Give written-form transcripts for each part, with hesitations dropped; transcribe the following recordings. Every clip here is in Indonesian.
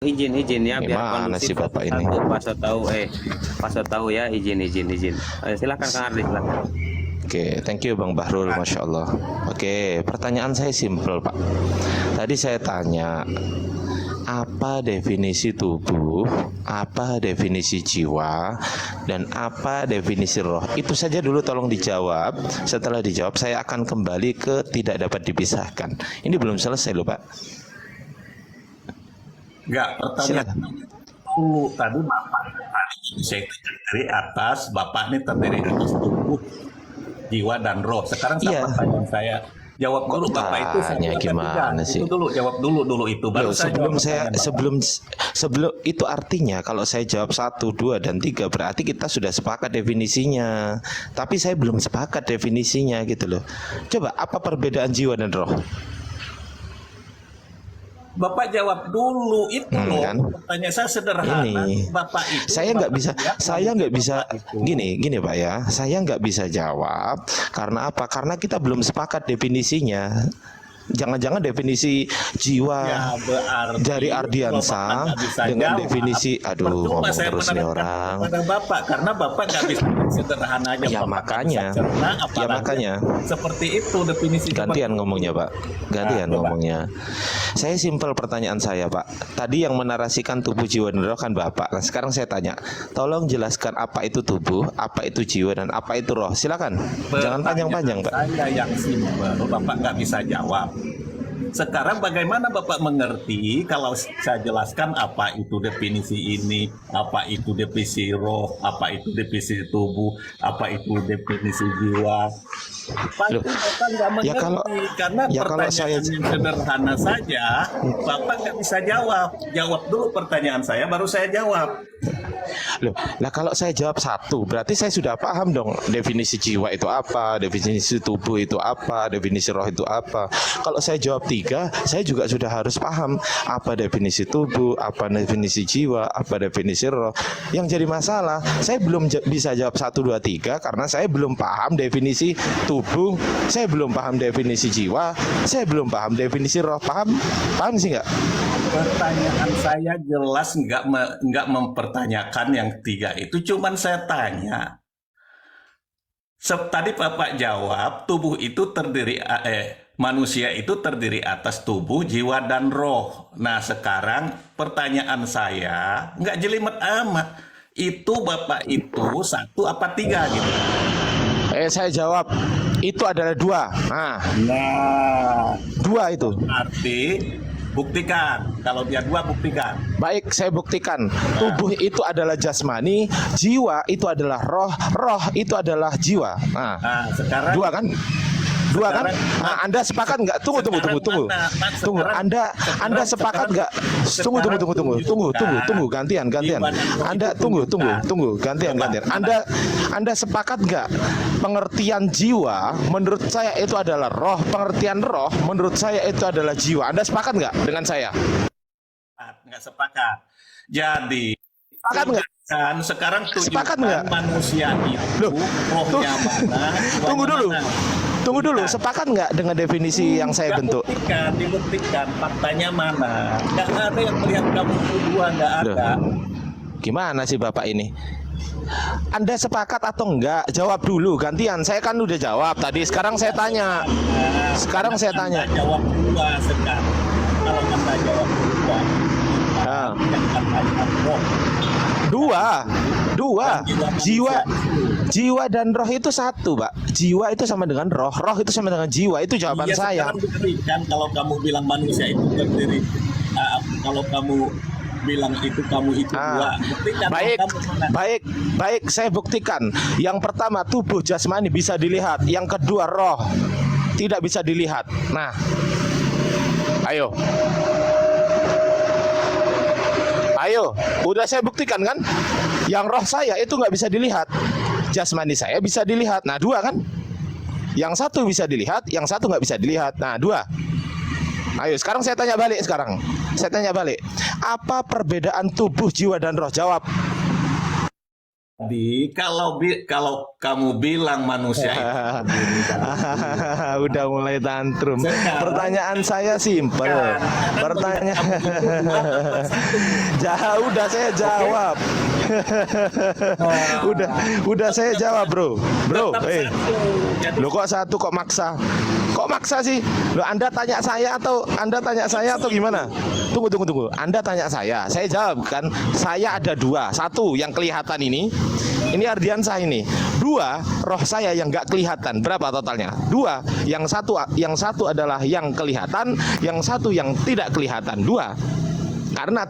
Izin ya biar Gimana kondusif sih Bapak ini? satu-satu. Pak tahu ya, izin. Silakan Kang Ardi, silakan. Oke, thank you Bang Bahrul, Masya Allah. Oke, pertanyaan saya simpel Pak. Tadi saya tanya, apa definisi tubuh, apa definisi jiwa, dan apa definisi roh? Itu saja dulu tolong dijawab. Setelah dijawab, saya akan kembali ke tidak dapat dipisahkan. Ini belum selesai loh Pak. Enggak, pertanyaan dulu tadi Bapak saya dari atas, Bapak ini terdiri atas tubuh, jiwa dan roh. Sekarang pertanyaan saya, jawab dulu Bapak itu tanya gimana sih? Itu dulu, jawab dulu itu. Baru sebelum itu artinya kalau saya jawab 1, 2, dan 3 berarti kita sudah sepakat definisinya. Tapi saya belum sepakat definisinya gitu loh. Coba apa perbedaan jiwa dan roh? Bapak jawab dulu itu loh. Kan? Pertanyaan saya sederhana. Ini Bapak itu saya nggak bisa gini Pak ya. Saya nggak bisa jawab karena apa? Karena kita belum sepakat definisinya. Jangan-jangan definisi jiwa ya, dari Ardiansa dengan definisi ngomong terus nih orang. Pada Bapak karena Bapak nggak bisa sederhana aja. Ya makanya seperti itu definisi. Gantian ngomongnya Pak. Ngomongnya. Saya simpel pertanyaan saya Pak. Tadi yang menarasikan tubuh, jiwa dan roh kan Bapak. Nah, sekarang saya tanya, tolong jelaskan apa itu tubuh, apa itu jiwa, dan apa itu roh. Silakan. Jangan panjang-panjang Pak. Saya yang simpel, Bapak nggak bisa jawab. Sekarang bagaimana Bapak mengerti kalau saya jelaskan apa itu definisi ini, apa itu definisi roh, apa itu definisi tubuh, apa itu definisi jiwa? Pasti Bapak nggak mengerti karena pertanyaan saya yang sederhana saja Bapak nggak bisa jawab. Jawab dulu pertanyaan saya, baru saya jawab. Kalau saya jawab 1, berarti saya sudah paham dong definisi jiwa itu apa, definisi tubuh itu apa, definisi roh itu apa. Kalau saya jawab 3, saya juga sudah harus paham apa definisi tubuh, apa definisi jiwa, apa definisi roh. Yang jadi masalah, saya belum bisa jawab 1, 2, 3 karena saya belum paham definisi tubuh, saya belum paham definisi jiwa, saya belum paham definisi roh. Paham sih nggak? Pertanyaan saya jelas nggak mempertanyakan yang 3 itu, cuman saya tanya. Tadi Bapak jawab tubuh itu manusia itu terdiri atas tubuh, jiwa dan roh. Nah sekarang pertanyaan saya nggak jelimet amat. Itu Bapak itu 1 apa 3 gitu? Saya jawab itu adalah 2. Nah 2 itu. Arti buktikan. Kalau dia 2, buktikan. Baik, saya buktikan. Tubuh itu adalah jasmani, jiwa itu adalah roh, roh itu adalah jiwa. Nah sekarang 2 kan? 2 kan? Nah, Anda sepakat nggak? Tunggu. Anda sepakat nggak? Tunggu. Gantian. Anda tunggu. Gantian. Anda sepakat nggak? Pengertian jiwa menurut saya itu adalah roh. Pengertian roh menurut saya itu adalah jiwa. Anda sepakat nggak dengan saya? Nggak sepakat. Jadi sepakat nggak? Kan sekarang sepakat nggak? Manusia itu rohnya mana? Tunggu dulu, sepakat nggak dengan definisi yang saya bentuk? Dibuktikan, faktanya mana? Nggak ada yang melihat kamu dua, nggak ada. Gimana sih Bapak ini? Anda sepakat atau enggak? Jawab dulu, gantian. Saya kan udah jawab tadi, sekarang saya tanya. Jawab dua sekarang. Kalau Anda jawab dua, jiwa dan roh itu 1 Pak. Jiwa itu sama dengan roh, roh itu sama dengan jiwa. Itu jawaban saya. Kan kalau kamu bilang manusia itu terdiri, kalau kamu bilang itu kamu itu 2. Baik, saya buktikan. Yang pertama tubuh jasmani bisa dilihat, yang kedua roh tidak bisa dilihat. Nah, ayo, udah saya buktikan kan? Yang roh saya itu nggak bisa dilihat, jasmani saya bisa dilihat. Nah 2 kan? Yang 1 bisa dilihat, yang 1 nggak bisa dilihat. Nah 2. Ayo, sekarang saya tanya balik. Apa perbedaan tubuh, jiwa dan roh? Jawab. kalau kamu bilang manusia itu Udah mulai tantrum. Sekarang- Pertanyaan saya simpel. Pertanyaan udah saya jawab. udah saya jawab, bro. tetap satu. Jadi Lo kok satu kok maksa? Kok maksa sih? Lo Anda tanya saya atau gimana? Tunggu. Anda tanya saya jawab kan. Saya ada dua. Satu yang kelihatan ini Ardiansah ini. Dua, roh saya yang nggak kelihatan. Berapa totalnya? Dua. Yang satu adalah yang kelihatan, yang satu yang tidak kelihatan. Dua. Karena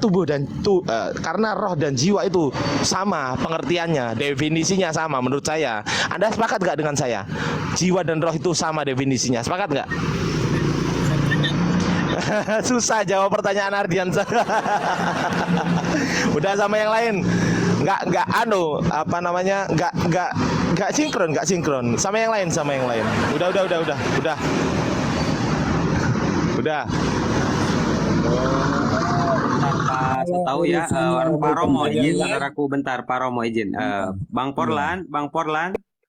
karena roh dan jiwa itu sama pengertiannya, definisinya sama menurut saya. Anda sepakat nggak dengan saya? Jiwa dan roh itu sama definisinya. Sepakat nggak? Susah jawab pertanyaan Ardiansah. Udah sama yang lain. Nggak sinkron sama yang lain. Udah. Pak tahu ya, Pak Romo izin, saudaraku bentar, Pak Romo izin. Bang Porlan,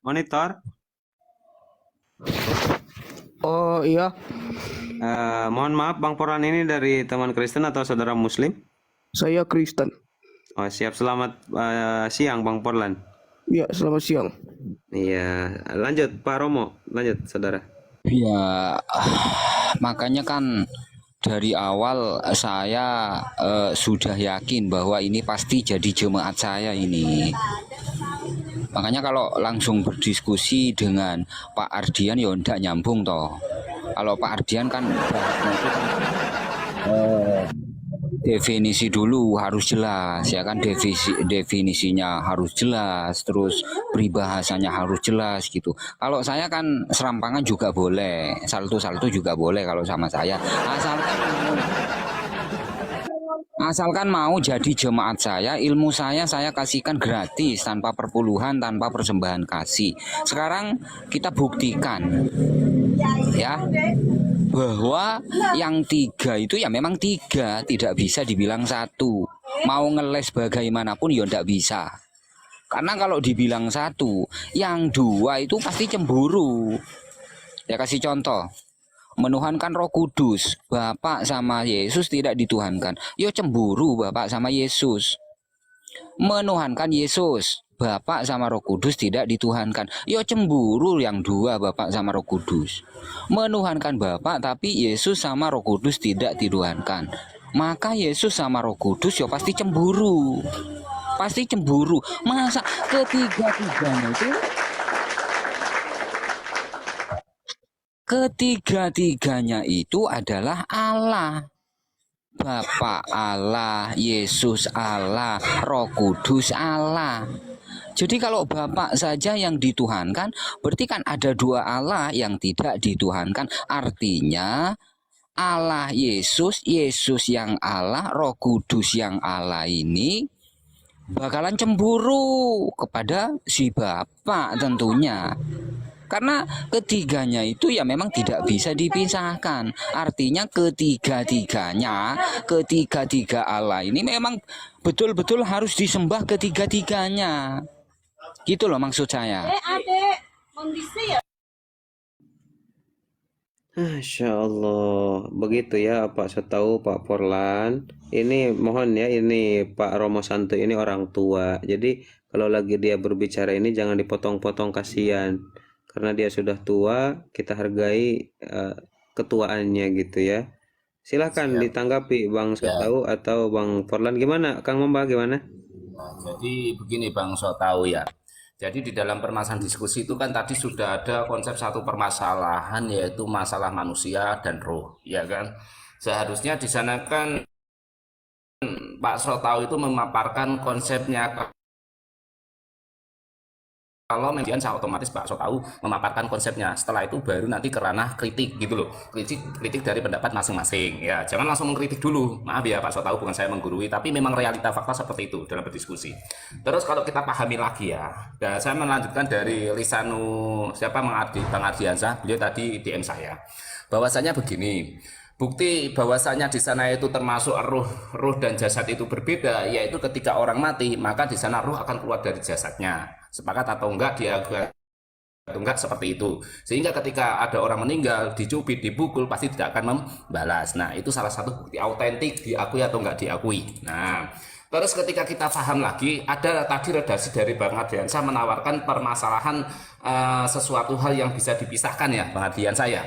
monitor. Oh iya, Mohon maaf, Bang Porlan ini dari teman Kristen atau saudara Muslim? saya Kristen. Oh siap, selamat siang Bang Porlan. Ya, selamat siang. Iya, lanjut Pak Romo, lanjut saudara. Ya, makanya kan dari awal saya sudah yakin bahwa ini pasti jadi jemaat saya ini. Makanya kalau langsung berdiskusi dengan Pak Ardian ya ndak nyambung toh. Kalau Pak Ardian kan definisi dulu harus jelas ya kan, definisinya harus jelas, terus peribahasanya harus jelas gitu. Kalau saya kan serampangan juga boleh, salto juga boleh kalau sama saya, asalkan mau jadi jemaat saya, ilmu saya kasihkan gratis tanpa perpuluhan, tanpa persembahan kasih. Sekarang kita buktikan ya bahwa yang tiga itu ya memang tiga, tidak bisa dibilang satu. Mau ngeles bagaimanapun ya tidak bisa, karena kalau dibilang satu, yang dua itu pasti cemburu. Ya kasih contoh, menuhankan Roh Kudus, Bapak sama Yesus tidak dituhankan, ya cemburu Bapak sama Yesus. Menuhankan Yesus, Bapak sama Roh Kudus tidak dituhankan, ya cemburu yang dua, Bapak sama Roh Kudus. Menuhankan Bapak tapi Yesus sama Roh Kudus tidak dituhankan, maka Yesus sama Roh Kudus ya pasti cemburu. Pasti cemburu. Masa ketiga-tiganya itu adalah Allah. Bapa Allah, Yesus Allah, Roh Kudus Allah. Jadi kalau Bapak saja yang dituhankan, berarti kan ada dua Allah yang tidak dituhankan. Artinya Allah Yesus, Yesus yang Allah, Roh Kudus yang Allah ini bakalan cemburu kepada si Bapak tentunya. Karena ketiganya itu ya memang tidak bisa dipisahkan. Artinya ketiga Allah ini memang betul-betul harus disembah ketiga-tiganya. Gitu loh maksud saya. Masya Allah, begitu ya Pak. Saya tahu Pak Porlan. Ini mohon ya, ini Pak Romo Santo ini orang tua. Jadi kalau lagi dia berbicara ini jangan dipotong-potong, kasihan. Karena dia sudah tua, kita hargai ketuaannya gitu ya. Silahkan ditanggapi Bang Sotau atau Bang Porlan. Gimana Kang Momba, gimana? Nah, jadi begini Bang Sotau ya. Jadi di dalam permasalahan diskusi itu kan tadi sudah ada konsep satu permasalahan, yaitu masalah manusia dan roh, ya kan. Seharusnya di sana kan Pak Sotau itu memaparkan konsepnya. Kalau kemudian saya otomatis Pak Sotau memaparkan konsepnya. Setelah itu baru nanti ke ranah kritik gitu loh. Kritik dari pendapat masing-masing. Ya, jangan langsung mengkritik dulu. Maaf ya Pak Sotau, bukan saya menggurui, tapi memang realita fakta seperti itu dalam berdiskusi. Terus kalau kita pahami lagi ya, dan saya melanjutkan dari lisanu Bang Ardiansah, beliau tadi DM saya. Bahwasanya begini, Bukti bahwasanya di sana itu termasuk ruh dan jasad itu berbeda, yaitu ketika orang mati, maka di sana ruh akan keluar dari jasadnya. Sepakat atau enggak dia atau enggak seperti itu. Sehingga ketika ada orang meninggal, dicubit, dipukul, pasti tidak akan membalas. Nah, itu salah satu bukti autentik diakui atau enggak diakui. Nah, terus ketika kita paham lagi, ada tadi redaksi dari Bang Adriansa menawarkan permasalahan sesuatu hal yang bisa dipisahkan ya, Bang Adriansa ya.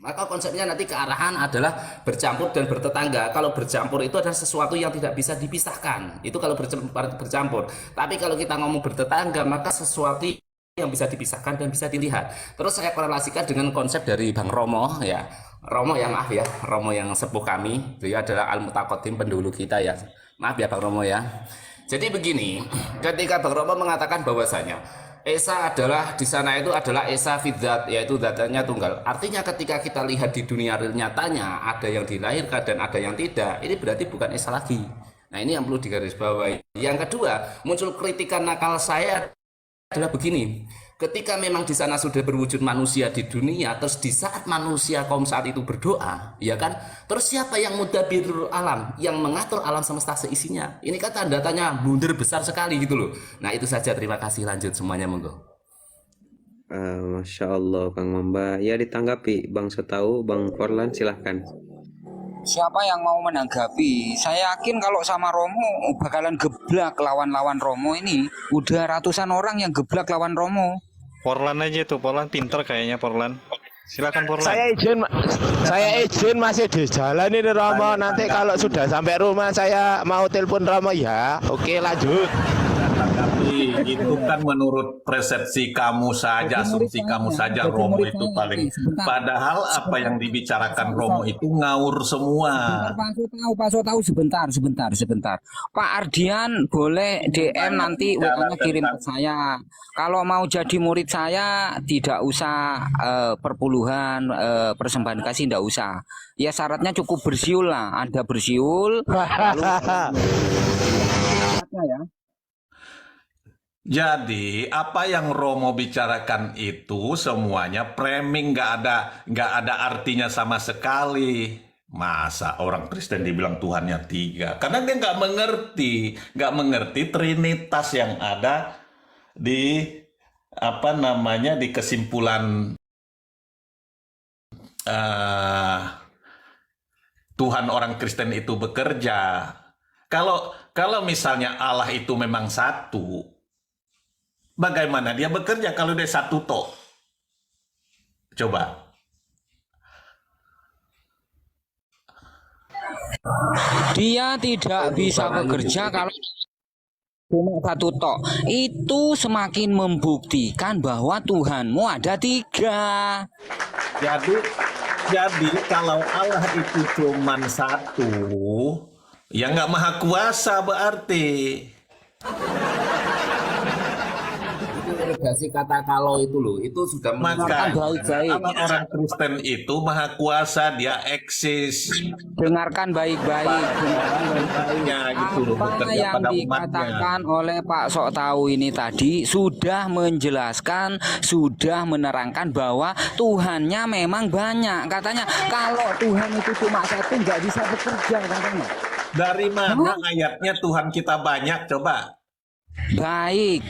Maka konsepnya nanti kearahan adalah bercampur dan bertetangga. Kalau bercampur itu adalah sesuatu yang tidak bisa dipisahkan. Itu kalau bercampur. Tapi kalau kita ngomong bertetangga, maka sesuatu yang bisa dipisahkan dan bisa dilihat. Terus saya korelasikan dengan konsep dari Bang Romo ya. Romo ya, maaf ya, Romo yang sepuh kami. Beliau adalah Al-Mutaqaddim pendahulu kita ya. Maaf ya Bang Romo ya. Jadi begini, ketika Bang Romo mengatakan bahwasanya Esa adalah di sana itu adalah Esa fidzat, yaitu zatnya tunggal. Artinya ketika kita lihat di dunia real nyatanya ada yang dilahirkan dan ada yang tidak, ini berarti bukan Esa lagi. Nah, ini yang perlu digarisbawahi. Yang kedua, muncul kritikan nakal saya adalah begini. Ketika memang di sana sudah berwujud manusia di dunia, terus di saat manusia kaum saat itu berdoa, ya kan? Terus siapa yang mudabbirul alam, yang mengatur alam semesta seisinya? Ini kan tanda tanya blunder besar sekali gitu loh. Nah, itu saja, terima kasih, lanjut semuanya monggo. Masya Allah Kang Mamba. Ya ditanggapi Bang Setahu, Bang Forlan silahkan. Siapa yang mau menanggapi? Saya yakin kalau sama Romo bakalan geblak lawan-lawan Romo ini. Udah ratusan orang yang geblak lawan Romo. Porlan aja tuh, Porlan pinter kayaknya Porlan. Silakan Porlan. Saya izin masih di jalan ini Romo. Nanti kalau sudah sampai rumah saya mau telepon Romo ya. Oke, lanjut. Tapi itu kan menurut persepsi kamu saja, asumsi kamu saja Romo itu paling. Padahal apa yang dibicarakan Romo itu ngawur semua. Pak Sotau, sebentar. Pak Ardian boleh DM nanti WA-nya kirim ke saya. Kalau mau jadi murid saya tidak usah perpuluhan persembahan kasih, tidak usah. Ya syaratnya cukup bersiul lah, Anda bersiul. Lalu ya. Jadi apa yang Romo bicarakan itu semuanya framing, nggak ada artinya sama sekali. Masa orang Kristen dibilang Tuhannya 3? Karena dia nggak mengerti Trinitas yang ada di di kesimpulan Tuhan orang Kristen itu bekerja. Kalau misalnya Allah itu memang satu, bagaimana dia bekerja kalau dia satu toh? Coba. Dia tidak bisa bekerja kalau cuma satu tok. Itu semakin membuktikan bahwa Tuhanmu ada 3. Jadi kalau Allah itu cuma satu, ya nggak maha kuasa berarti. Redaksi kata kalau itu loh, itu sudah Maka baik-baik. orang Kristen itu maha kuasa, dia eksis. Dengarkan baik-baik. Ya, gitu loh, Apa bekerja yang pada dikatakan umatnya. oleh Pak Sok Tahu ini tadi sudah menjelaskan, sudah menerangkan bahwa Tuhannya memang banyak. Katanya kalau Tuhan itu cuma satu nggak bisa bekerja katanya. Dari mana ayatnya Tuhan kita banyak? Coba. Baik,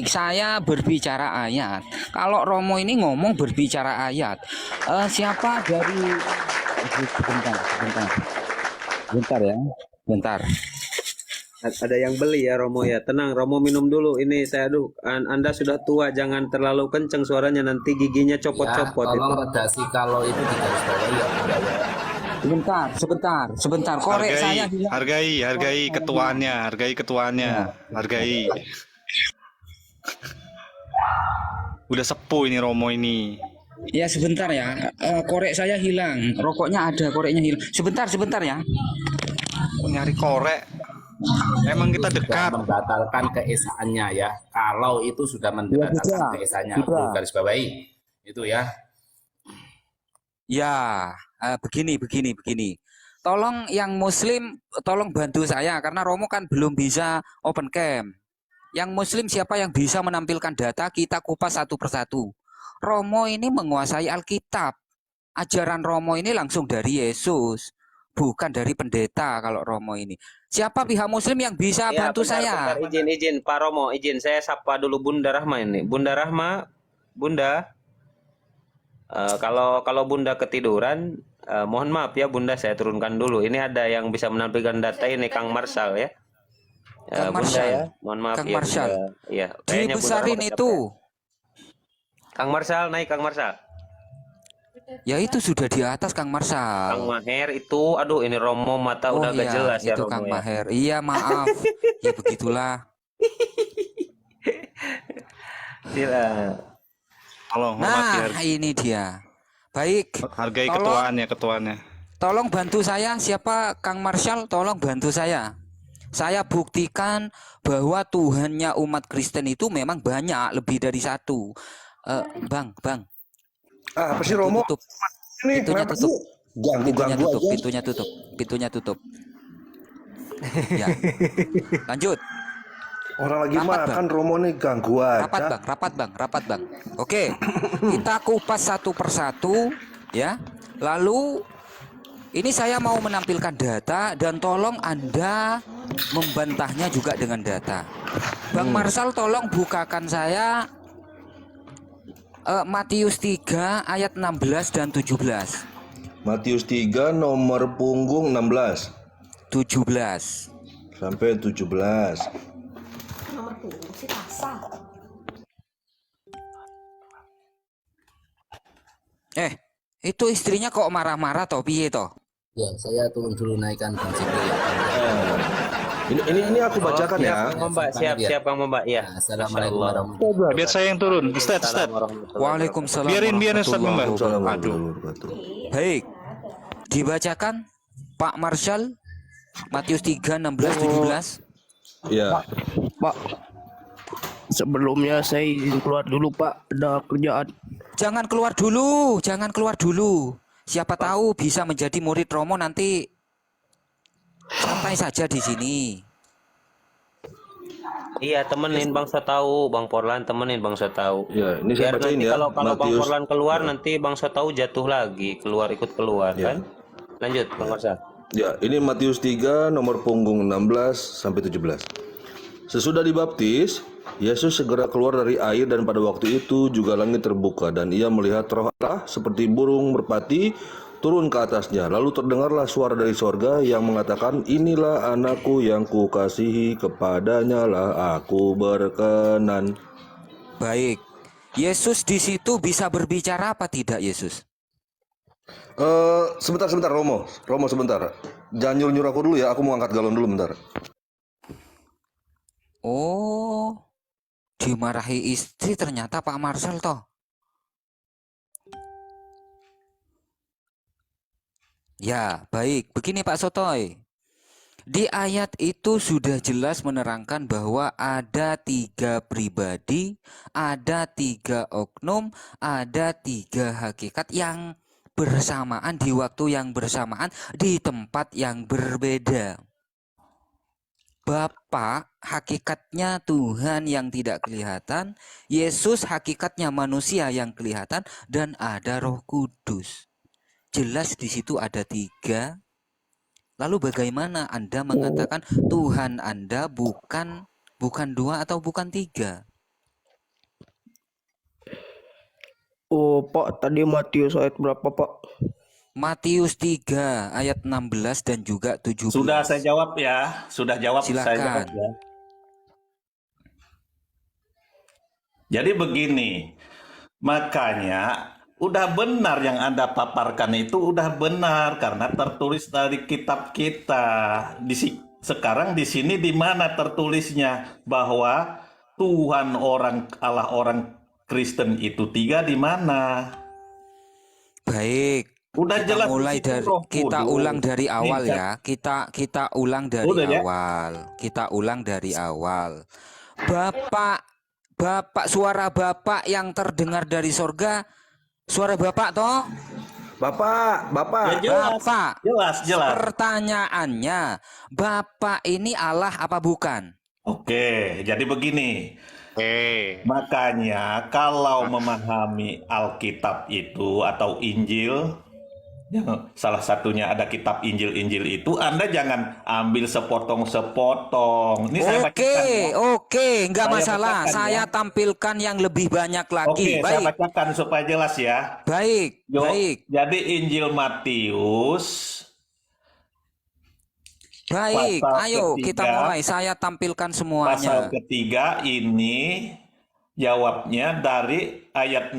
saya berbicara ayat. Kalau Romo ini ngomong berbicara ayat. Siapa dari bentar ya, bentar. Ada yang beli ya Romo ya. Tenang Romo, minum dulu. Ini saya Anda sudah tua, jangan terlalu kenceng suaranya, nanti giginya ya, copot-copot itu. tolong redaksi kalau itu digarisbawahi ya tidak ya. Sebentar. Korek saya bilang. Hargai ketuanya, hargai. Udah sepuh ini Romo ini. Ya sebentar ya, korek saya hilang. Rokoknya ada, koreknya hilang. Sebentar ya. Nyari korek. Emang kita Sudah dekat. membatalkan keesaannya ya. Kalau itu sudah membatalkan keesaannya, perlu garis bawahi itu ya. Ya, begini. Tolong yang Muslim, tolong bantu saya karena Romo kan belum bisa open cam. Yang Muslim siapa yang bisa menampilkan data, kita kupas satu persatu. Romo ini menguasai Alkitab. ajaran Romo ini langsung dari Yesus, bukan dari pendeta kalau Romo ini. Siapa pihak Muslim yang bisa Ya, bantu bentar, saya? izin Pak Romo, izin saya sapa dulu Bunda Rahma ini. Bunda Rahma, Bunda, kalau Bunda ketiduran, mohon maaf ya Bunda, saya turunkan dulu. Ini ada yang bisa menampilkan data ini Kang Marsal ya. Kang Bunda Marshal. ya, mohon maaf Kang ya Marshal. Bunda. Iya, kayaknya Bunda Dibesarin Rahma itu. Kang Marsal naik Kang Marsal. Ya itu sudah di atas Kang Kang Marsal. Maher itu, aduh ini Romo mata Oh udah agak iya, jelas ya itu Romo Kang ya. Maher. Iya, maaf. Ya begitulah. Sila. Tolong hormati Nah, ini dia. Baik. hargai Tolong, ketuanya. tolong bantu saya. Siapa Kang Marshal? Tolong bantu saya. Saya buktikan bahwa Tuhannya umat Kristen itu memang banyak, lebih dari satu. Bang. Apa sih Romo? Tutup. Ini Pintunya kenapa tutup. sih? Ganggu-ganggu aja. Pintunya tutup. Ya. Lanjut. Orang lagi Rapat, makan Romo nih ganggu aja. Rapat bang. Oke, kita kupas satu persatu ya. Lalu ini saya mau menampilkan data dan tolong Anda membantahnya juga dengan data. Bang Marsal tolong bukakan saya Matius 3 ayat 16 dan 17. Matius 3 nomor punggung 16 17. sampai 17. Itu istrinya kok marah-marah toh piye toh? Ya, saya turun dulu naikkan Bang Zikri ya. Ini aku bacakan ya. Siap Bang Mbak ya. Assalamualaikum Masya Allah. warahmatullahi Biar saya yang turun. Ustaz. Waalaikumsalam. Biarin Ustaz Mbak. Assalamualaikum. Baik. Dibacakan Pak Marshal Matius 3 16 17. Ya. Pak, sebelumnya saya izin keluar dulu Pak, ada kerjaan. Jangan keluar dulu. Siapa tahu bisa menjadi murid Romo nanti. Santai saja di sini. Iya, temenin bangsa tahu, Bang Porlan temenin bangsa tahu. Ya, ini saya Biar bacain nanti ya. kalau Bang Matius. Porlan keluar nanti bangsa tahu jatuh lagi, ikut keluar Ya. kan? Lanjut Bang Marsal. Ya, ini Matius 3 nomor punggung 16 sampai 17. Sesudah dibaptis, Yesus segera keluar dari air dan pada waktu itu juga langit terbuka dan ia melihat Roh Allah seperti burung merpati turun ke atasnya. Lalu terdengarlah suara dari sorga yang mengatakan, inilah anakku yang kukasihi, kepadanya lah aku berkenan. Baik. Yesus di situ bisa berbicara apa tidak Yesus? Sebentar Romo sebentar. Jangan nyuruh aku dulu ya, aku mau angkat galon dulu bentar. Oh, dimarahi istri ternyata Pak Marshal toh. Ya, baik. Begini Pak Sotoy. Di ayat itu sudah jelas menerangkan bahwa ada 3 pribadi, ada 3 oknum, ada 3 hakikat yang bersamaan di waktu yang bersamaan di tempat yang berbeda. Bapa hakikatnya Tuhan yang tidak kelihatan, Yesus hakikatnya manusia yang kelihatan, dan ada Roh Kudus. Jelas di situ ada 3. Lalu bagaimana Anda mengatakan Tuhan Anda bukan 2 atau bukan 3? Oh Pak, tadi Matius ayat berapa Pak? Matius 3 ayat 16 dan juga 17. Sudah saya jawab ya. Sudah jawab saya Silakan. jawab ya. Jadi begini, makanya udah benar yang Anda paparkan itu udah benar karena tertulis dari kitab kita. Sekarang di sini di mana tertulisnya bahwa Tuhan Allah orang Kristen itu 3 di mana? Baik. Udah Kita jelas di mulai situ dari Roh kita Kudus. ulang dari awal Nih, ya. Kita ulang dari Udah ya? awal. Kita ulang dari awal. Bapak, suara Bapak yang terdengar dari sorga, suara Bapak toh? Bapak. Ya jelas, Bapak. jelas. Pertanyaannya, Bapak ini Allah apa bukan? Oke, jadi begini. Makanya kalau memahami Alkitab itu atau Injil, Yang salah satunya ada kitab Injil-Injil itu, Anda jangan ambil sepotong-sepotong. Ini saya bacakan ya. Oke, nggak Saya masalah. bacakan Saya ya. tampilkan yang lebih banyak lagi. Oke, saya Baik, bacakan supaya jelas ya. baik, baik, Jadi Injil Matius baik. pasal Ayo kita ketiga, mulai. Saya tampilkan pasal semuanya. ketiga ini jawabnya dari ayat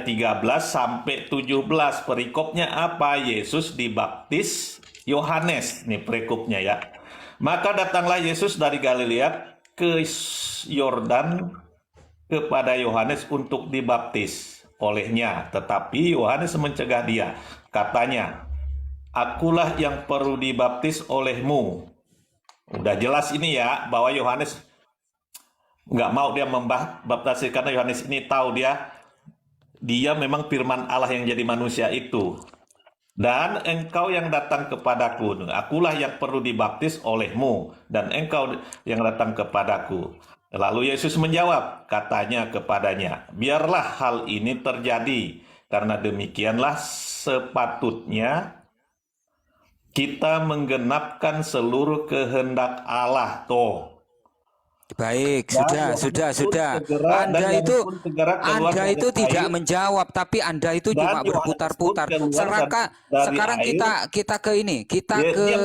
13 sampai 17. Perikopnya apa? Yesus dibaptis Yohanes. Nih perikopnya ya. Maka datanglah Yesus dari Galilea ke Yordan kepada Yohanes untuk dibaptis olehnya. Tetapi Yohanes mencegah dia. Katanya, akulah yang perlu dibaptis olehmu. Udah jelas ini ya, bahwa Yohanes nggak mau dia membaptis karena Yohanes ini tahu dia memang firman Allah yang jadi manusia itu. Dan engkau yang datang kepadaku, akulah yang perlu dibaptis olehmu, dan engkau yang datang kepadaku. Lalu Yesus menjawab, katanya kepadanya, biarlah hal ini terjadi, karena demikianlah sepatutnya kita menggenapkan seluruh kehendak Allah. Tuh. Baik, Dan sudah. dan Yohanes pun segera keluar Anda dari itu tidak air. menjawab, tapi Anda itu Dan cuma Yohanes pun berputar-putar. keluar dari Sekarang air. kita ke ini, Diam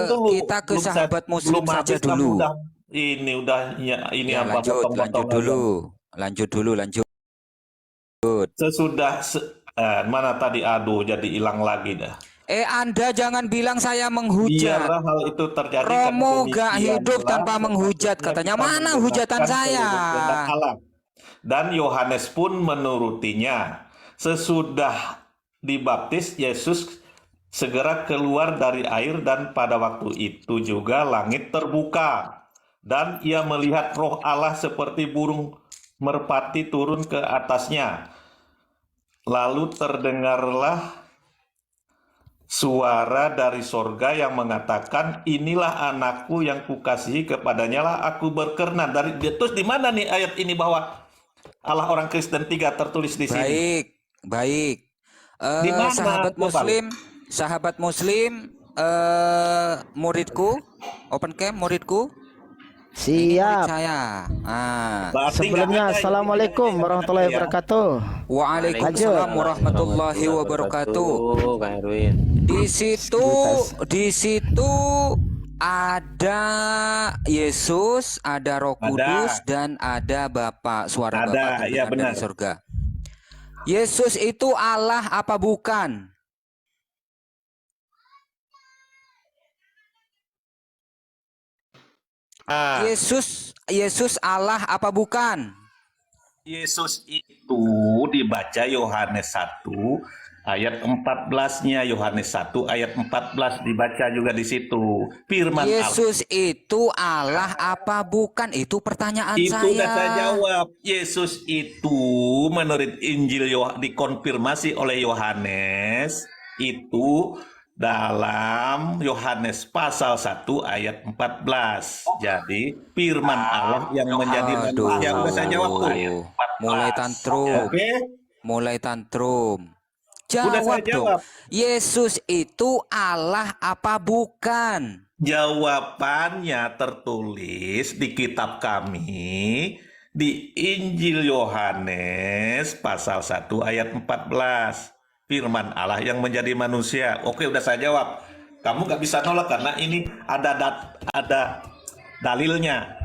dulu. kita ke Belum sahabat Muslim belum saja habis kamu dulu. ini Ya, apa lanjut potong-potong dulu. Sesudah mana tadi, aduh jadi hilang lagi dah. Anda jangan bilang saya menghujat. Biarlah hal itu terjadi Romo karena gak hidup demikianlah tanpa menghujat, sepatutnya katanya. kita Mana hujatan menggenapkan saya? seluruh kehendak Allah. Dan Yohanes pun menurutinya. Sesudah dibaptis, Yesus segera keluar dari air, dan pada waktu itu juga langit terbuka. Dan ia melihat roh Allah seperti burung merpati turun ke atasnya. Lalu terdengarlah suara dari sorga yang mengatakan, inilah anakku yang kukasihi, kepadanya lah aku berkenan. Terus di mana nih ayat ini bahwa Allah orang Kristen 3 tertulis di sini? Baik. Di mana? Sahabat Muslim, muridku, open cam muridku. Ini murid Siap. saya. Berarti Sebelumnya, nggak ada Assalamualaikum yang warahmatullahi ya. wabarakatuh. Waalaikumsalam warahmatullahi wabarakatuh. Kak Erwin. Di situ ada Yesus, ada Roh Kudus, dan ada Bapa, suara Bapa ya, terdengar benar. dari surga. Yesus itu Allah apa bukan? Yesus Allah apa bukan? Yesus itu dibaca Yohanes 1 ayat 14-nya, Yohanes 1 ayat 14 dibaca juga di situ. Firman Yesus itu Allah apa bukan? Itu pertanyaan itu saya. udah saya jawab. Yesus itu menurut Injil dikonfirmasi oleh Yohanes itu dalam Yohanes pasal 1 ayat 14. Jadi firman Allah yang menjadi manusia. Udah saya jawab tuh. Mulai tantrum. Oke. Mulai tantrum. Udah saya Jawab dong. jawab. Yesus itu Allah apa bukan? Jawabannya tertulis di kitab kami di Injil Yohanes pasal 1 ayat 14. Firman Allah yang menjadi manusia. Oke, udah saya jawab. Kamu nggak bisa nolak karena ini ada dalilnya.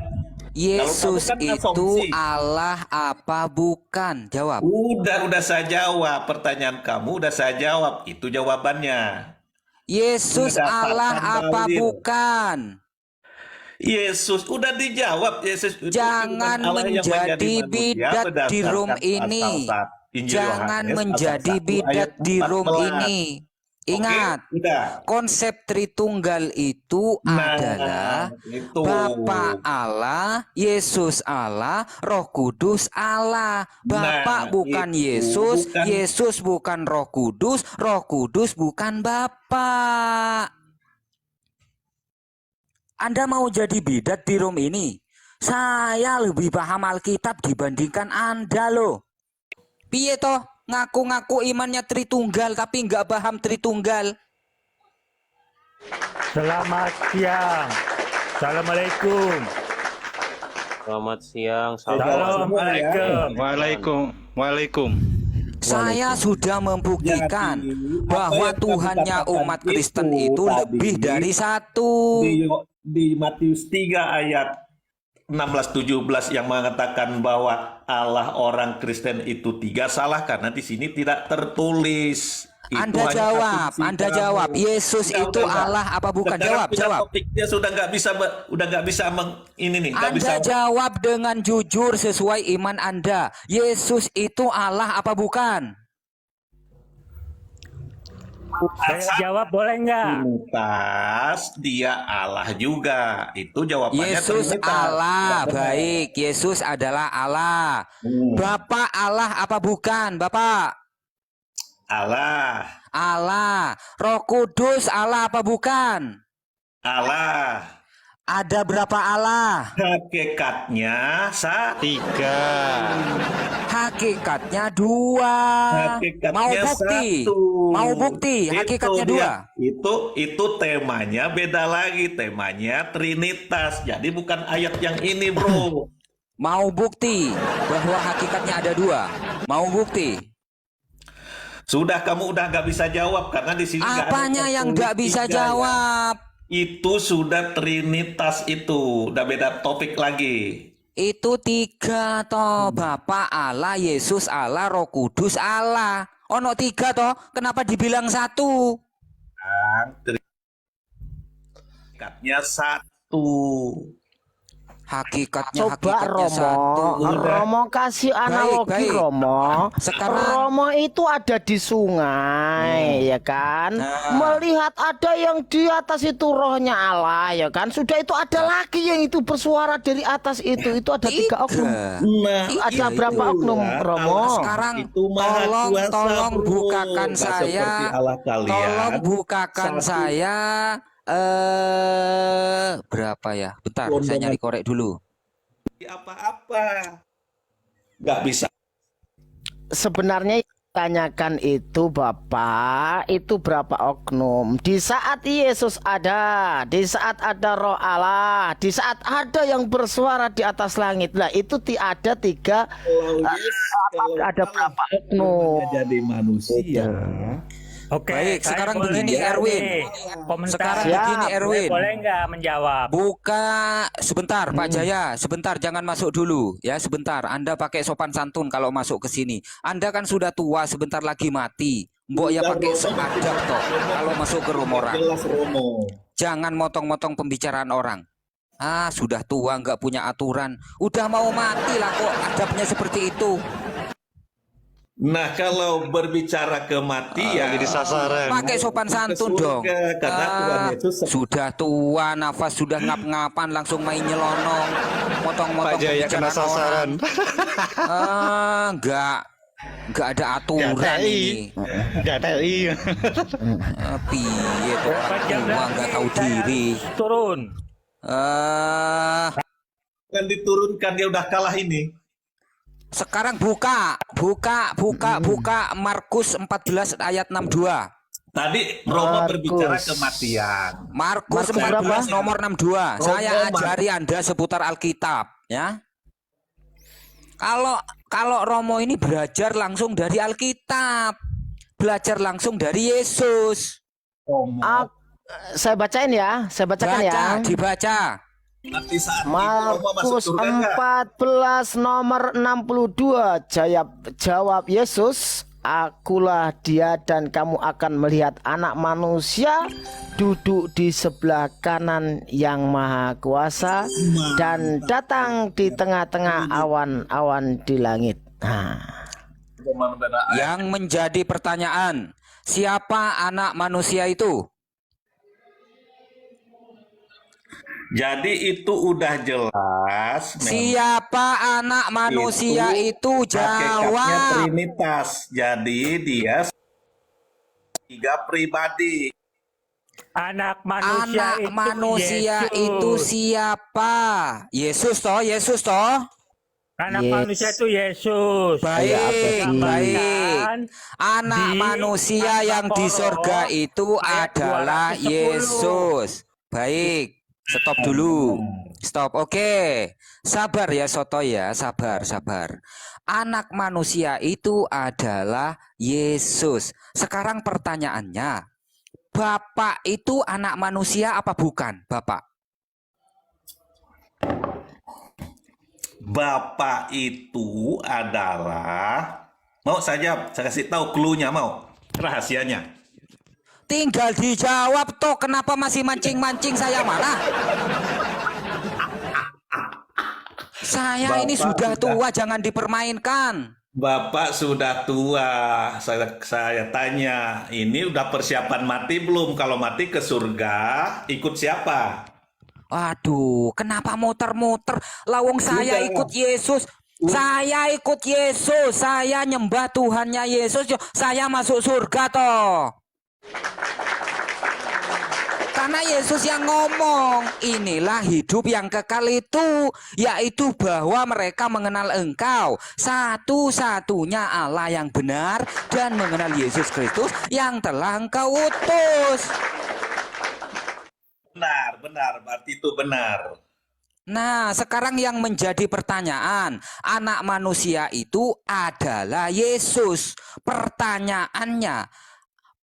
Yesus Kalau kamu kan itu asumsi. Allah apa bukan? Jawab. Udah saya jawab. Pertanyaan kamu udah saya jawab. Itu jawabannya. Yesus Berdasarkan Allah apa dalil. bukan? Yesus udah dijawab. Yesus itu Jangan firman Allah yang menjadi manusia bidat di room berdasarkan ini. pasal 1 Injil Jangan Yohanes, menjadi pasal 1 bidat ayat di room 14. ini. Ingat, Oke, udah. konsep Tritunggal itu Nah, adalah itu. Bapa Allah, Yesus Allah, Roh Kudus Allah. Bapa Nah, bukan itu Yesus, bukan- Yesus bukan Roh Kudus bukan Bapa. Anda mau jadi bidat di room ini? Saya lebih paham Alkitab dibandingkan Anda loh. Piye toh? Ngaku-ngaku imannya Tritunggal tapi nggak paham Tritunggal. Selamat siang. Assalamualaikum. Selamat siang. Assalamualaikum. Waalaikum. Saya sudah membuktikan bahwa Tuhannya umat Kristen itu lebih dari satu. Di Matius 3 ayat 16-17 yang mengatakan bahwa Allah orang Kristen itu 3 salah karena di sini tidak tertulis. Itu Anda hanya jawab, asumsi Anda kamu. jawab. Yesus Udah, itu udah. Allah apa bukan? Sekarang Jawab, punya jawab. topiknya sudah nggak bisa ini nih, nggak bisa. Anda jawab dengan jujur sesuai iman Anda. Yesus itu Allah apa bukan? Saya jawab boleh nggak? Trinitas, dia Allah juga. Itu jawabannya Yesus Trinitas. Allah, Nggak benar. baik. Yesus adalah Allah. Hmm. Bapak Allah apa bukan, Bapak? Allah, Allah. Roh Kudus Allah apa bukan? Allah. Ada berapa Allah? Hakikatnya satu. 3. Hakikatnya 2. Hakikatnya Mau bukti? satu. Mau bukti? Hakikatnya Itu 2. dia. Itu temanya beda lagi. Temanya Trinitas. Jadi bukan ayat yang ini, bro. Mau bukti bahwa hakikatnya ada 2? Mau bukti? Sudah, kamu udah nggak bisa jawab karena di sini nggak ada Apanya yang nggak tertulis bisa 3 ya. jawab? Itu sudah Trinitas itu. Udah beda topik lagi. Itu 3 toh. Bapak Allah, Yesus Allah, Roh Kudus Allah. Ono 3 toh. Kenapa dibilang 1? Hakikatnya satu. Hakikatnya Coba hakikatnya Romo, 1. Romo kasih analogi baik. Romo. Sekarang- Romo itu ada di sungai, ya kan? Nah. Melihat ada yang di atas itu rohnya Allah, ya kan? Sudah itu ada lagi yang itu bersuara dari atas itu ada 3 oknum. Nah, Ada itu. berapa oknum, Romo? Sekarang Itu Maha Kuasa, tolong bro. bukakan Nggak saya. seperti Allah kalian. Tolong bukakan Satu. saya berapa ya? Bentar, saya nyari korek dulu. Apa-apa. Nggak bisa. Sebenarnya yang tanyakan itu Bapak, itu berapa oknum? Di saat Yesus ada, di saat ada Roh Allah, di saat ada yang bersuara di atas langit. Lah itu ada 3, ada berapa oknum? Jadi manusia. Oke. Baik, saya sekarang boleh begini, nggak Erwin. nih komentar? Sekarang Siap. begini, Erwin. Boleh nggak menjawab? Buka sebentar, Pak Jaya, sebentar, jangan masuk dulu ya, sebentar. Anda pakai sopan santun kalau masuk ke sini. Anda kan sudah tua, sebentar lagi mati. Mbok ya pakai seadab toh kalau masuk ke rumah orang. Jelas, Romo. Jangan motong-motong pembicaraan orang. Ah, sudah tua nggak punya aturan. Udah mau mati lah kok adabnya seperti itu. Nah, kalau berbicara kematian, Jadi sasaran. Pakai sopan santun ke surga, dong. karena Tuhan Yesus Sudah tua, nafas sudah ngap-ngapan, langsung main nyelonong, motong-motong Pak Jaya kena pembicaraan orang. sasaran. Nggak ada aturan ini. GTI. Piye tuh orang tua nggak tahu diri. Turun. kan diturunkan, dia udah kalah ini. Sekarang buka Markus 14 ayat 62. Tadi Romo Markus. berbicara kematian. Markus Markus berapa? 14 nomor 62. Saya ajari Anda seputar Alkitab, ya. Kalau Romo ini belajar langsung dari Alkitab, belajar langsung dari Yesus. Saya bacain ya, saya bacakan ya. Dibaca. Nanti saat itu Romo masuk Markus surga nggak? 14 nomor 62 jawab Yesus, akulah dia dan kamu akan melihat anak manusia duduk di sebelah kanan yang maha kuasa dan datang di tengah-tengah awan-awan di langit. Nah, Yang menjadi pertanyaan, siapa anak manusia itu? Jadi itu udah jelas. Siapa anak manusia itu? Hakikatnya Jawab. Trinitas. Jadi dia 3 pribadi. Anak manusia Anak manusia itu Yesus. siapa? Yesus toh? Anak Yes. manusia itu Yesus. Jaya Baik, abadi. baik. Anak Di manusia yang di Al-Baqarah sorga itu ayat adalah 210. Yesus. Baik, stop dulu. Stop, oke. Sabar ya Soto ya, sabar. Anak manusia itu adalah Yesus. Sekarang pertanyaannya, Bapak itu anak manusia apa bukan, Bapak? Bapak itu adalah, mau saya kasih tahu clue-nya, mau rahasianya. Tinggal dijawab toh, kenapa masih mancing-mancing saya marah? Saya ini Bapak sudah sudah- tua, jangan dipermainkan. Bapak sudah tua. Saya tanya, ini udah persiapan mati belum? Kalau mati ke surga, ikut siapa? Aduh, kenapa muter-muter? Lawong saya Sudah. ikut Yesus. Saya ikut Yesus. Saya nyembah Tuhannya Yesus. Saya masuk surga toh. Karena Yesus yang ngomong, inilah hidup yang kekal itu, yaitu bahwa mereka mengenal Engkau, satu-satunya Allah yang benar, dan mengenal Yesus Kristus yang telah Engkau utus. Benar, berarti itu benar. Nah, sekarang yang menjadi pertanyaan, anak manusia itu adalah Yesus. Pertanyaannya,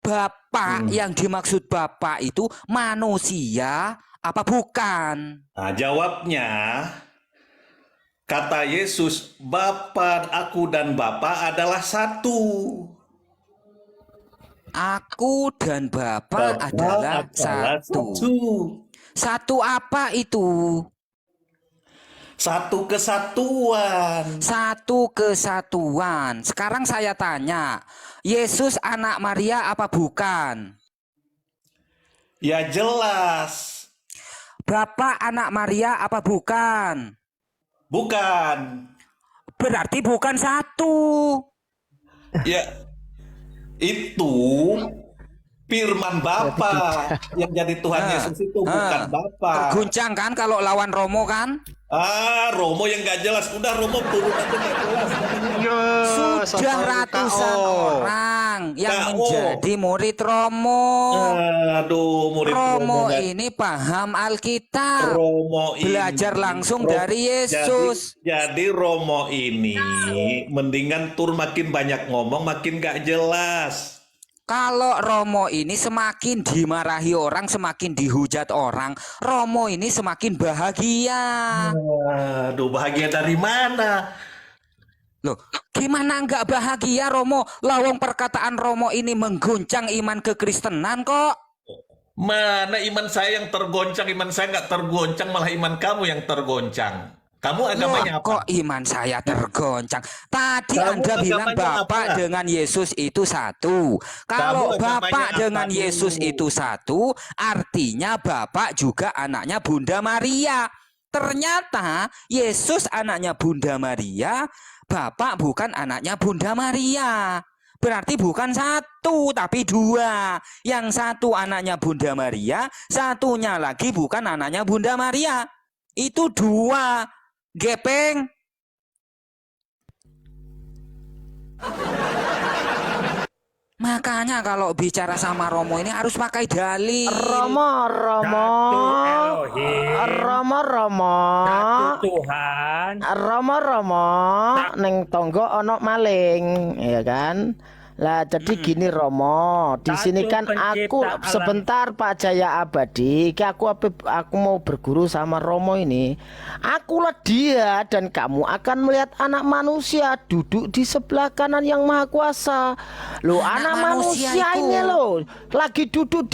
Bapak yang dimaksud Bapak itu manusia apa bukan? Nah, jawabnya, kata Yesus, Bapa, aku dan Bapa adalah satu. Aku dan Bapak adalah satu. Satu apa itu? Satu kesatuan. Satu kesatuan. Sekarang saya tanya, Yesus anak Maria apa bukan? Ya jelas. Bapak anak Maria apa bukan? Bukan. Berarti bukan satu. Ya, itu firman Bapa yang jadi Tuhan Yesus itu bukan Bapa. Terguncang kan kalau lawan Romo kan? Romo yang gak jelas. Udah Romo turun aja gak jelas. Sudah ratusan orang yang KO. menjadi murid Romo. Aduh, murid Romo nggak- ini paham Alkitab. Romo ini Belajar langsung dari Yesus. Jadi Romo ini mendingan tur makin banyak ngomong makin gak jelas. Kalau Romo ini semakin dimarahi orang, semakin dihujat orang, Romo ini semakin bahagia. Aduh, bahagia dari mana? Loh, gimana nggak bahagia Romo? Lawang perkataan Romo ini mengguncang iman kekristenan kok. Mana iman saya yang tergoncang, iman saya nggak tergoncang, malah iman kamu yang tergoncang. Kamu agamanya Loh, apa? kok iman saya tergoncang? Tadi Kamu Anda bilang agamanya Bapak apa? dengan Yesus itu satu. Kalau agamanya Bapak apa dengan dulu? Yesus itu satu, artinya Bapak juga anaknya Bunda Maria. Ternyata Yesus anaknya Bunda Maria, Bapak bukan anaknya Bunda Maria. Berarti bukan satu, tapi dua. Yang satu anaknya Bunda Maria, satunya lagi bukan anaknya Bunda Maria. Itu dua. Gepeng. Makanya kalau bicara sama Romo ini harus pakai dalil. Romo, Satu Elohim. Romo, Satu Tuhan. Romo, neng tonggo ono maling, ya kan? Lah jadi gini Romo, di Satu sini kan aku pencipta alam. sebentar Pak Jaya Abadi, ki aku mau berguru sama Romo ini. Akulah dia dan kamu akan melihat anak manusia duduk di sebelah kanan yang maha kuasa. Loh, anak manusia itu. ini loh lagi duduk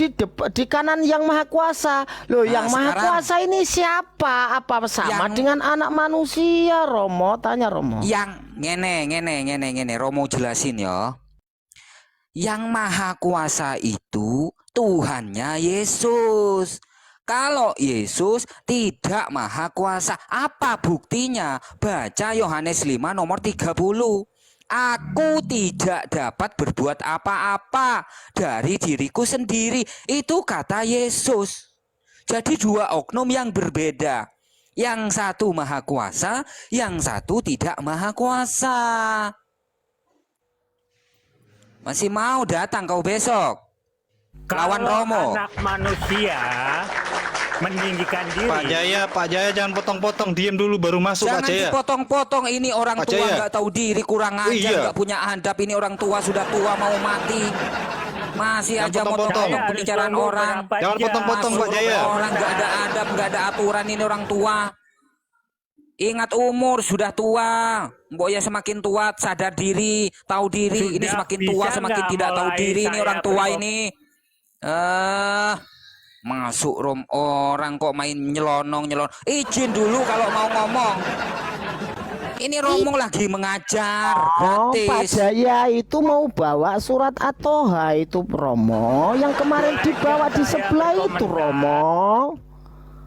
di kanan yang maha kuasa. Loh, yang maha sekarang- kuasa ini siapa? Apa sama Yang- dengan anak manusia, Romo? Tanya Romo. Yang ngene Romo jelasin ya. Yang maha kuasa itu Tuhannya Yesus. Kalau Yesus tidak maha kuasa, apa buktinya? Baca Yohanes 5 nomor 30. Aku tidak dapat berbuat apa-apa dari diriku sendiri. Itu kata Yesus. Jadi dua oknum yang berbeda. Yang satu maha kuasa, yang satu tidak maha kuasa. Masih mau datang kau besok? Lawan Kalau Romo. anak manusia meninggikan diri. Pak Jaya jangan potong-potong, diem dulu baru masuk Pak Jangan Jaya. dipotong-potong. Ini orang Pak tua Jaya. nggak tahu diri, kurang ajar, Iya. nggak punya adab. Ini orang tua sudah tua mau mati. Masih Jangan aja potong-potong. motong pembicaraan orang. Jangan potong-potong Pak Jaya. Orang nggak ada adab, nggak ada aturan. Ini orang tua. Ingat umur sudah tua. Mbok ya semakin tua sadar diri, tahu diri. Ini Sudah semakin tua bisa semakin nggak tidak tahu mulai diri. Ini saya orang tua berkom- ini. Masuk orang kok main nyelonong. Izin dulu kalau mau ngomong. Ini Romo lagi mengajar Oh, Pak gratis. Jaya itu mau bawa surat At-Toha itu Romo. Yang kemarin dibawa di sebelah itu Romo.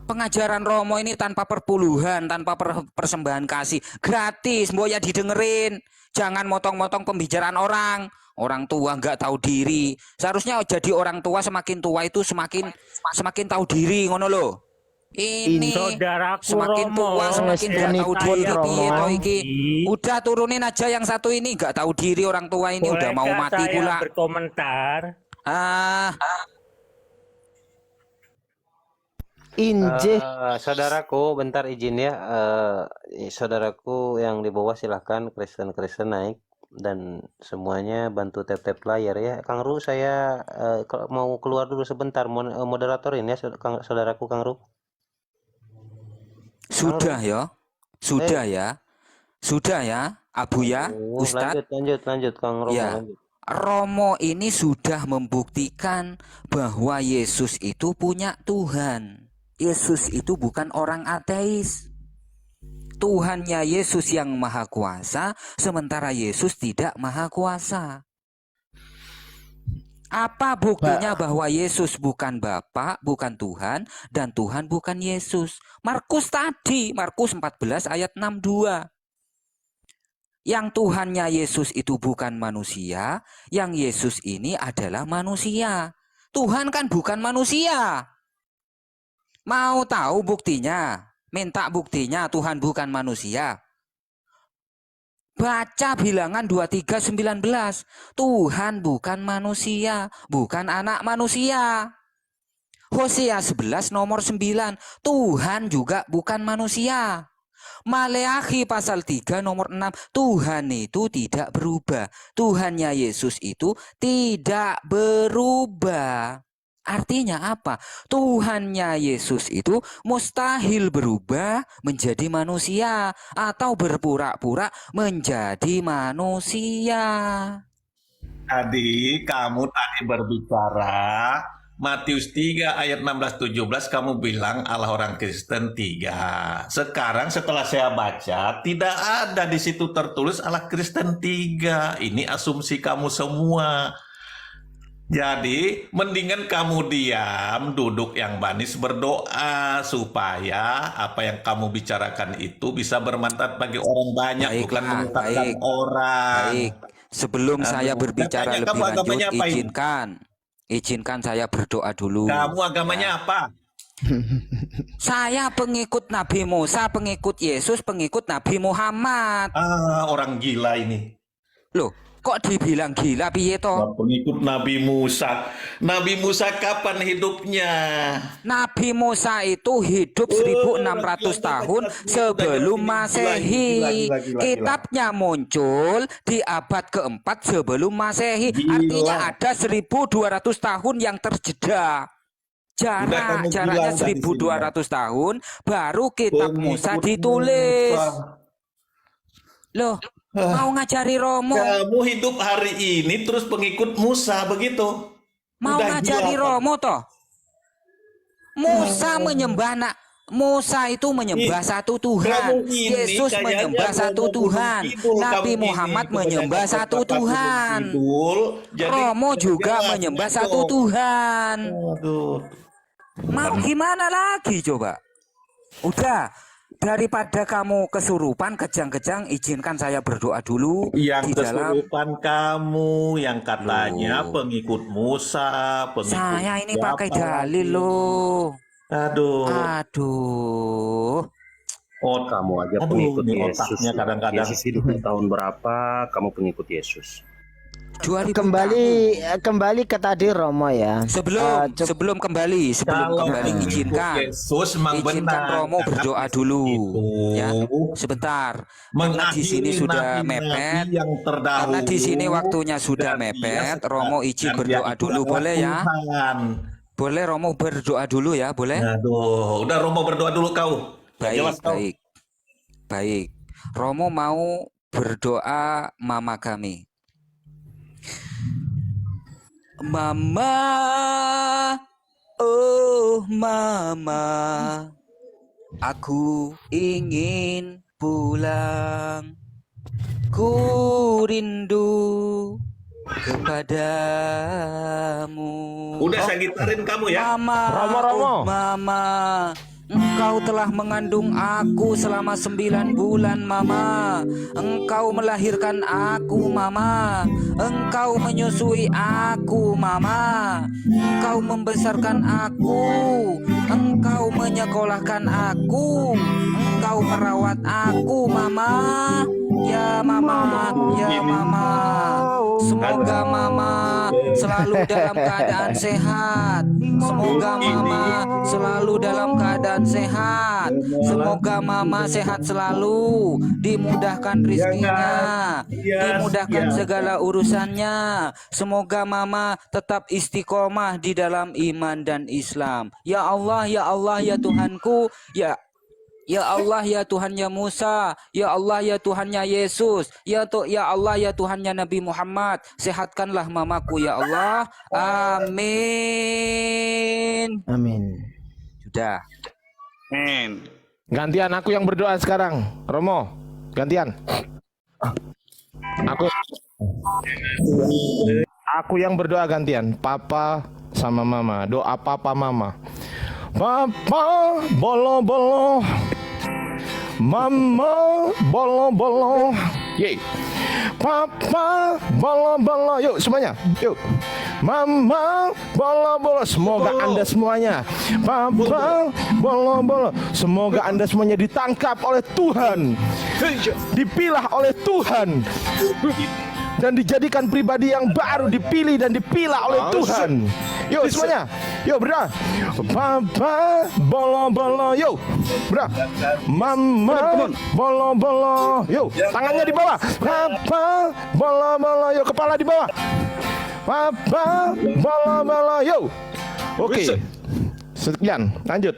Pengajaran Romo ini tanpa perpuluhan, tanpa persembahan kasih, gratis. Mbok ya didengerin. Jangan motong-motong pembicaraan orang. Orang tua nggak tahu diri. Seharusnya jadi orang tua semakin tua itu semakin tahu diri, ngono loh. Ini Saudaraku semakin Romo, tua semakin tidak tahu Pun, diri. Romo. Piye toh iki? Udah turunin aja yang satu ini, nggak tahu diri orang tua ini udah mau Bolehkah mati saya pula. berkomentar? Injih. Saudaraku, bentar izin ya. Saudaraku yang di bawah silahkan Kristen naik dan semuanya bantu tap layar ya. Kang Ru, saya mau keluar dulu sebentar. Moderatorin ya, saudaraku Kang Ru. Sudah ya, sudah ya, sudah ya, Abu ya, Ustadz. Lanjut Kang Romo, Ya, lanjut. Romo ini sudah membuktikan bahwa Yesus itu punya Tuhan. Yesus itu bukan orang ateis. Tuhannya Yesus yang maha kuasa, sementara Yesus tidak maha kuasa. Apa buktinya bahwa Yesus bukan Bapa, bukan Tuhan, dan Tuhan bukan Yesus? Markus 14 ayat 62. Yang Tuhannya Yesus itu bukan manusia, yang Yesus ini adalah manusia. Tuhan kan bukan manusia. Mau tahu buktinya? Minta buktinya Tuhan bukan manusia. Baca Bilangan 23:19. Tuhan bukan manusia, bukan anak manusia. Hosea 11 nomor 9. Tuhan juga bukan manusia. Maleakhi pasal 3 nomor 6. Tuhan itu tidak berubah. Tuhannya Yesus itu tidak berubah. Artinya apa? Tuhannya Yesus itu mustahil berubah menjadi manusia atau berpura-pura menjadi manusia. Tadi kamu berbicara Matius 3 ayat 16-17 kamu bilang Allah orang Kristen 3. Sekarang setelah saya baca tidak ada di situ tertulis Allah Kristen 3. Ini asumsi kamu semua. Jadi mendingan kamu diam, duduk yang manis, berdoa supaya apa yang kamu bicarakan itu bisa bermanfaat bagi orang banyak, bukan Baiklah, menyesatkan baik. orang. Baik, sebelum saya berbicara Katanya lebih kamu lanjut, agamanya apa ini? izinkan saya berdoa dulu. Kamu agamanya apa? Saya pengikut Nabi Musa, pengikut Yesus, pengikut Nabi Muhammad. Orang gila ini. Loh, kok dibilang gila piye toh? Pengikut Nabi Musa. Nabi Musa kapan hidupnya? Nabi Musa itu hidup 1600 tahun sebelum Masehi. Gila. Kitabnya muncul di abad keempat sebelum Masehi. Gila. Artinya ada 1200 tahun yang terjeda. Udah kamu Jaraknya bilang tadi 1200 tahun baru kitab Musa Pengikut ditulis. Musa. Loh, mau ngajari Romo, Kamu hidup hari ini terus pengikut Musa begitu. mau Udah ngajari gila, Romo toh. Musa menyembah Musa itu menyembah satu Tuhan. Kamu ini Yesus kayaknya menyembah satu Romo Tuhan. Gunung Kidul. Nabi Kamu ini Muhammad kebanyakan menyembah satu berkata Gunung Tuhan. Kidul, jadi Romo juga jelas, menyembah ngaco. satu Tuhan. Aduh. Mau gimana lagi coba? Udah, daripada kamu kesurupan kejang-kejang, izinkan saya berdoa dulu Yang di dalam. kesurupan kamu, yang katanya Loh. pengikut Musa, pengikut Saya ini pakai siapa dalil lagi? loh. Aduh. Aduh. Kamu aja Aduh, pengikut ini Yesus. otaknya kadang-kadang. Yesus hidupnya tahun berapa? Kamu pengikut Yesus. 2000 Kembali ke tadi Romo ya. Sebelum kembali izinkan Yesus memang izinkan benar. Romo berdoa dulu ya sebentar karena di sini sudah mepet karena di sini waktunya sudah mepet. Romo izin berdoa dulu boleh ya, boleh Romo berdoa dulu ya, boleh. Aduh, udah Romo berdoa dulu kau. Baik Romo mau berdoa mama kami. Mama, oh mama, aku ingin pulang. Ku rindu kepadamu. Udah saya gitarin kamu ya. Mama, oh mama, engkau telah mengandung aku selama 9 bulan, mama. Engkau melahirkan aku, mama. Engkau menyusui aku, mama. Engkau membesarkan aku. Engkau menyekolahkan aku. Engkau merawat aku, mama. Ya mama, ya mama. Semoga mama selalu dalam keadaan sehat. Semoga mama selalu dalam keadaan sehat. Semoga mama sehat selalu, dimudahkan rizkinya, dimudahkan segala urusannya. Semoga mama tetap istiqomah di dalam iman dan Islam. Ya Allah, ya Allah, ya Tuhanku, Ya Allah, ya Tuhannya Musa, ya Allah, ya Tuhannya Yesus, ya Allah, ya Tuhannya Nabi Muhammad, sehatkanlah mamaku ya Allah. Amin. Amin. Sudah. Amin. Gantian aku yang berdoa sekarang, Romo. Gantian. Aku yang berdoa gantian. Papa sama Mama. Doa Papa Mama. Papa bolo-bolo, Mama bolo-bolo. Yeay. Papa bolo-bolo. Yuk semuanya. Yuk. Mama bolo-bolo. Semoga Anda semuanya, Papa bolo-bolo, semoga Anda semuanya ditangkap oleh Tuhan, dipilah oleh Tuhan, dan dijadikan pribadi yang baru, dipilih dan dipilah oleh Tuhan. Yuk semuanya, yuk berdoa. Papa bolo-bolo, yuk berdoa. Mama bolo-bolo, yuk tangannya di bawah. Papa bolo-bolo, yuk kepala di bawah. Papa bolo-bolo, yuk. Oke. Sekian, lanjut.